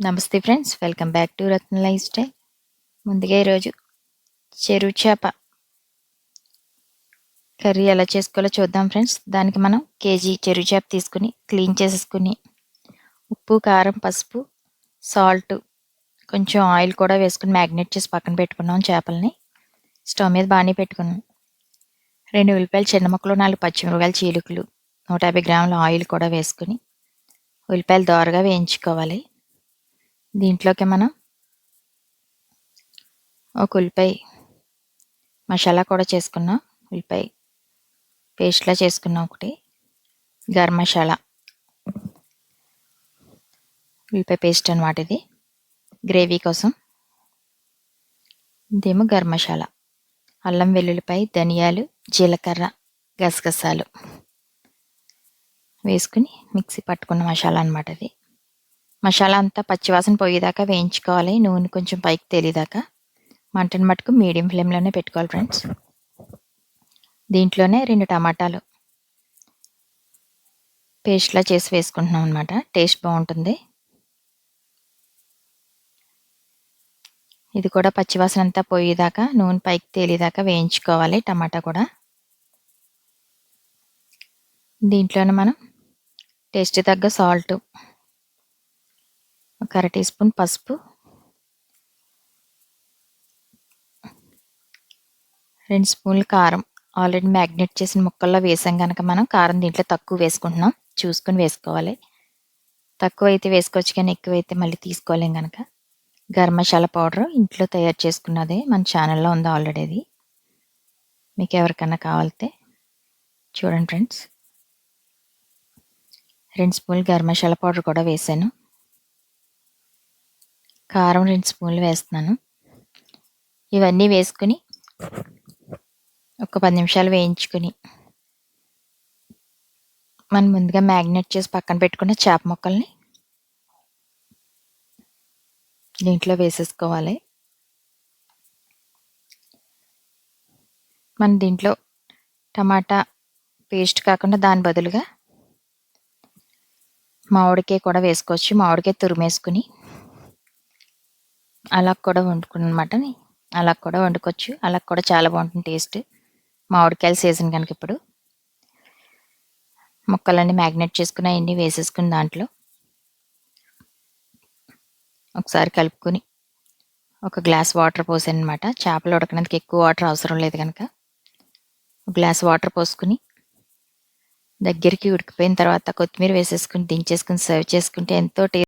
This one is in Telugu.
నమస్తే friends, welcome back to Ratna life style. ముందుగా ఈరోజు చెరువు చేప కర్రీ ఎలా చేసుకోవాలో చూద్దాం ఫ్రెండ్స్. దానికి మనం కేజీ చెరువు చేప తీసుకుని క్లీన్ చేసేసుకుని ఉప్పు, కారం, పసుపు, సాల్ట్, కొంచెం ఆయిల్ కూడా వేసుకుని మ్యాగ్నేట్ చేసి పక్కన పెట్టుకున్నాం. చేపల్ని స్టవ్ మీద బాగానే పెట్టుకున్నాం. 2 ఉల్లిపాయలు చిన్న ముక్కలు, 4 పచ్చిమిరపకాయలు చీలుకలు, 150 గ్రాముల ఆయిల్ కూడా వేసుకుని ఉల్లిపాయలు దోరగా వేయించుకోవాలి. దీంట్లోకి మనం ఒక ఉల్లిపాయ మసాలా కూడా చేసుకున్నాం. ఉల్లిపాయ పేస్ట్లా చేసుకున్నాం. ఒకటి గరం మసాలా, ఉల్లిపాయ పేస్ట్ అనమాట. ఇది గ్రేవీ కోసం. ఇదేమో గరం మసాలా, అల్లం వెల్లుల్లిపాయ, ధనియాలు, జీలకర్ర, గసగసాలు వేసుకుని మిక్సీ పట్టుకున్న మసాలా అనమాట. అది మసాలా అంతా పచ్చివాసన పోయేదాకా వేయించుకోవాలి. నూనె కొంచెం పైకి తేలేదాకా మంటను మట్టుకు మీడియం ఫ్లేమ్లోనే పెట్టుకోవాలి ఫ్రెండ్స్. దీంట్లోనే 2 టమాటాలు పేస్ట్లా చేసి వేసుకుంటున్నాం అనమాట. టేస్ట్ బాగుంటుంది. ఇది కూడా పచ్చివాసన అంతా పోయేదాకా నూనె పైకి తేలేదాకా వేయించుకోవాలి. టమాటా కూడా. దీంట్లోనే మనం టేస్ట్ తగ్గ సాల్ట్, ఒక 1/2 టీ స్పూన్ పసుపు, 2 స్పూన్లు కారం. ఆల్రెడీ మ్యాగ్నేట్ చేసిన ముక్కల్లో వేసాం కనుక మనం కారం దీంట్లో తక్కువ వేసుకుంటున్నాం. చూసుకుని వేసుకోవాలి. తక్కువ అయితే వేసుకోవచ్చు, కానీ ఎక్కువైతే మళ్ళీ తీసుకోలేం కనుక. గరం మసాలా పౌడరు ఇంట్లో తయారు చేసుకున్నదే, మన ఛానల్లో ఉంది ఆల్రెడీ. అది మీకు ఎవరికన్నా కావాలితే చూడండి ఫ్రెండ్స్. 2 స్పూన్లు గరం మసాలా పౌడర్ కూడా వేసాను. కారం 2 స్పూన్లు వేస్తున్నాను. ఇవన్నీ వేసుకుని ఒక 10 నిమిషాలు వేయించుకుని మనం ముందుగా మ్యాగ్నేట్ చేసి పక్కన పెట్టుకున్న చేప ముక్కల్ని దీంట్లో వేసేసుకోవాలి. మనం దీంట్లో టమాటా పేస్ట్ కాకుండా దాని బదులుగా మామిడికాయ కూడా వేసుకోవచ్చు. మామిడికాయ తురిమేసుకుని అలా కూడా వండుకున్నమాట. అలా కూడా వండుకోవచ్చు. అలా కూడా చాలా బాగుంటుంది టేస్ట్. మామిడికాయల సీజన్ కనుక ఇప్పుడు ముక్కలన్నీ మ్యాగ్నేట్ చేసుకుని అవన్నీ వేసేసుకుని దాంట్లో ఒకసారి కలుపుకొని ఒక గ్లాస్ వాటర్ పోసాను అనమాట. చేపలు ఉడకడానికి ఎక్కువ వాటర్ అవసరం లేదు కనుక ఒక గ్లాస్ వాటర్ పోసుకుని దగ్గరికి ఉడికిపోయిన తర్వాత కొత్తిమీర వేసేసుకుని దించేసుకుని సర్వ్ చేసుకుంటే ఎంతో